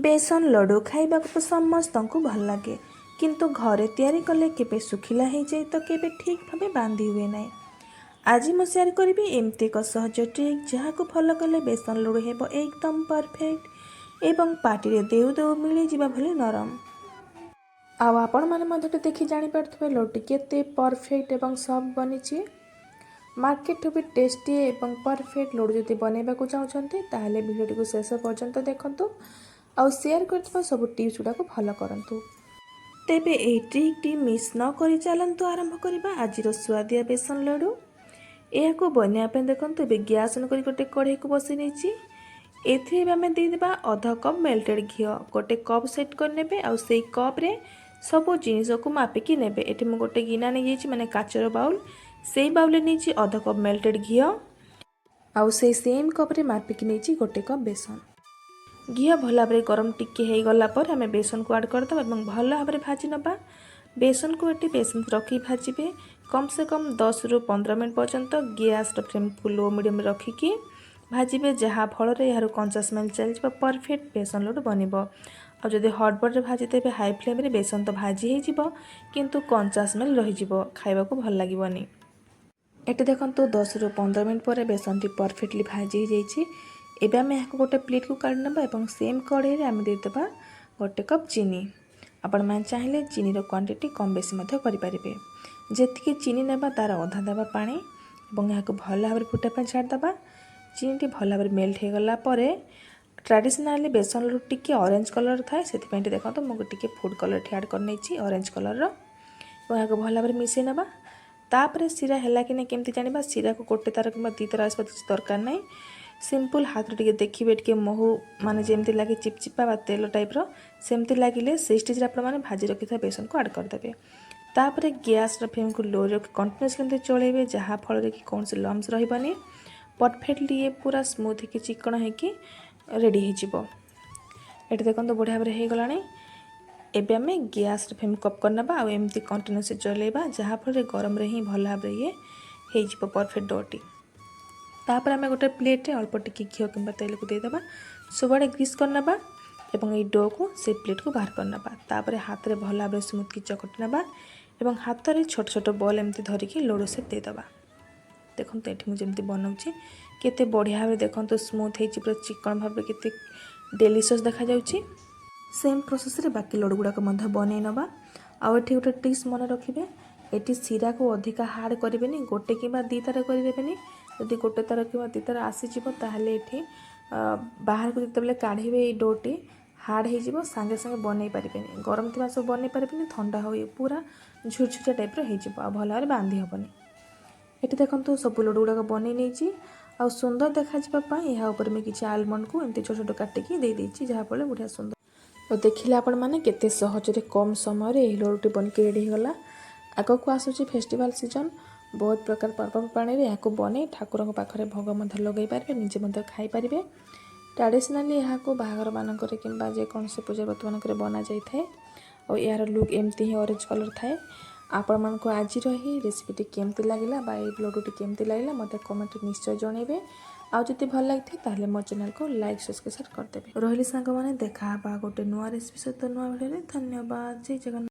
बेसन लड्डू खाइबा तो समस्तंकु भल लगे किंतु घरे तैयारी कले केबे सुखिला हो जाए तो केबे ठीक भावे बांधी हुए ना। आज मु शेयर करी एमती एक सहज ट्रिक जहाँ को फॉलो कले बेसन लड्डू हेब एकदम परफेक्ट एवं पार्टी देउ देउ मिली जीवा भले नरम। आपण मैंने देखी जापर लड्डू केते परफेक्ट एवं सॉफ्ट बनी। मार्केट भी टेस्टी एवं परफेक्ट लड्डू जब बनवा चाहते ताहले वीडियो को शेष पर्यंत देखंतु आउ शेयर कर सब टिप्स गुड़ा को फॉलो करंतु। तेबे ए ट्रिक टी मिस न करी चलंतु आरंभ करबा आज स्वादिया बेसन लड्डू। यह को बनवाई देखते ए गैस ऑन कर गोटे कढ़ई को बसई नहीं एथि आम देदेबा अधा कप मेल्टेड घी गोटे कप सेट करने आउ से कप रे सब जिनिस को मापिकी नेबे। एठी मु गोटे गिना नहीं जाइए माने काचर बाउल से बाउल नहीं अधा कप मेल्टेड घी आउ से सेम कप रे मापिकी नहीं गोटे कप बेसन। घी भल भाव गरम टिके हो गला पर आम बेसन को ऐड करदे और भल भाव भाजी नबा। बेसन को ये पेसेंस रखी भाजबे कम से कम 10 ରୁ 15 मिनट पर्यंत गैस फ्लेम को लो मीडियम रखिकी भाजबे जहाँ फल यार कंचा स्मेल चल जा परफेक्ट बेसन लड्डू बनब। और जब हटबटे भाजीदेवे हाई फ्लेम रे बेसन तो भाजी हो किंतु कंचा स्मेल रही खाइबा को भल लगनी। ये देखो 10 ରୁ 15 मिनट पर बेसन टी परफेक्टली भाजी हो एबे आम यहाँ गोटे प्लेट को काढ़ी नबा और सेम कढ़ई आम देदेबा गोटे कप चीनी। आपण मैंने चाहिए चीनी क्वांटिटी कम बेसी करें जी चीनी नेबा तार अधा देवा पानी और यहाँ भल भाव फुटापा छाड़देबा। चीनी टी भल भाव मेल्ट हो गला ट्रेडिशनली बेसन लड्डू टी ऑरेंज कलर थाए से देखो तो मुझे फूड कलर ऐड कर ऑरेंज कलर यहाँ भल भाव मिसई नबा। तापर सीरा है कि नहीं केमती जाना सीरा को गोटे तार कि 2 तार आसवा दरकार ना। सिंपल हाथ टे देखिए टे महू माने जमती लगे चिपचिपा बा तेल टाइप सेमती लगे से स्टेज आपने भाजी रखी था बेसन को ऐड करदे। तापर गैस फ्लेम को लो रखी कंटिन्यूअसली चलेबे जहाँ फल कि कौन से लम्स रही परफेक्टली ये पूरा स्मूथ हो चिकन होगी रेडी हो। देखो तो बढ़िया भाव हो गला। एबे आम गैस फ्लेम कप करना आउ एमती कंटिन्यूअसली चलेबा जहाँ फल गरम रे ही भल भाव ये हो परफेक्ट डोटी। तापर आम गोटे प्लेट रे अल्प टिके घी कि तेल को देदेबा सबुआड़े ग्रीस करना और ये डो को से प्लेट को बाहर करना। तापर हाथ रे भल भाव स्मूथ की चकटी नबा और हाथ में छोट छोट बॉल एमती धरिकी लड्डू सेप देदेबा। देखो ये मुझे बनाऊँगी केते बढ़िया भाव देखो स्मूथ हो पूरा चिकन भाव केते डेलीशियस देखा जाउची। सेम प्रोसेस रे बाकी लड्डू गुड़ाक बनई नबा। आउ एठी गोटे टिप्स मन रखिबे एटी सीरा को अधिका हार्ड करेंगे गोटे कि 2 तार करेंगे। जदि गोटे तार कि 2 तार आसीज ताहले एठी बाहर को जिते काढ़े डोटी हार्ड हो सांगे सांगे बनई पारे गरम थी सब बनई पारे ठंडा हो पूरा झुरझुरिया टाइप हो भल भाव बांधि हेनी। ये देखो सब लड्डू गुड़ाक बनई नहीं आ सुंदर देखापी यहाँ मैं किसी आलमंड को एमती छोट छोट काटिकी दे देती जहाँफल बढ़िया सुंदर तो देखिले आपण मैंने केते सहजरे कम समय रे लड्डूटी बनके रेडी होगला। आग को आसूची फेस्टिवल सीजन बहुत प्रकार पर्वपर्वाणी में यहाँ बने ठाकुर पाखे भोग लगे पारे निजे खाई पारे। ट्रेडिशनली यहाँ को बाहागर मानक कि पूजा व्रत मानक बना जाए और यार लुक एमती ही ऑरेंज कलर थाए। आपण मानक आज ही रेसिपीटी केमती लगिला बा लड्डूटी केमती लगिला मत कमेंट निश्चय जनइबे। आउ जदि भल लगी ताहले मो चैनल को लाइक सब्सक्राइब करदेवे। रही सांग मैंने देखा गोटे नुआ रेसिपी सहित नुआ वीडियो। धन्यवाद। जय जगन्नाथ।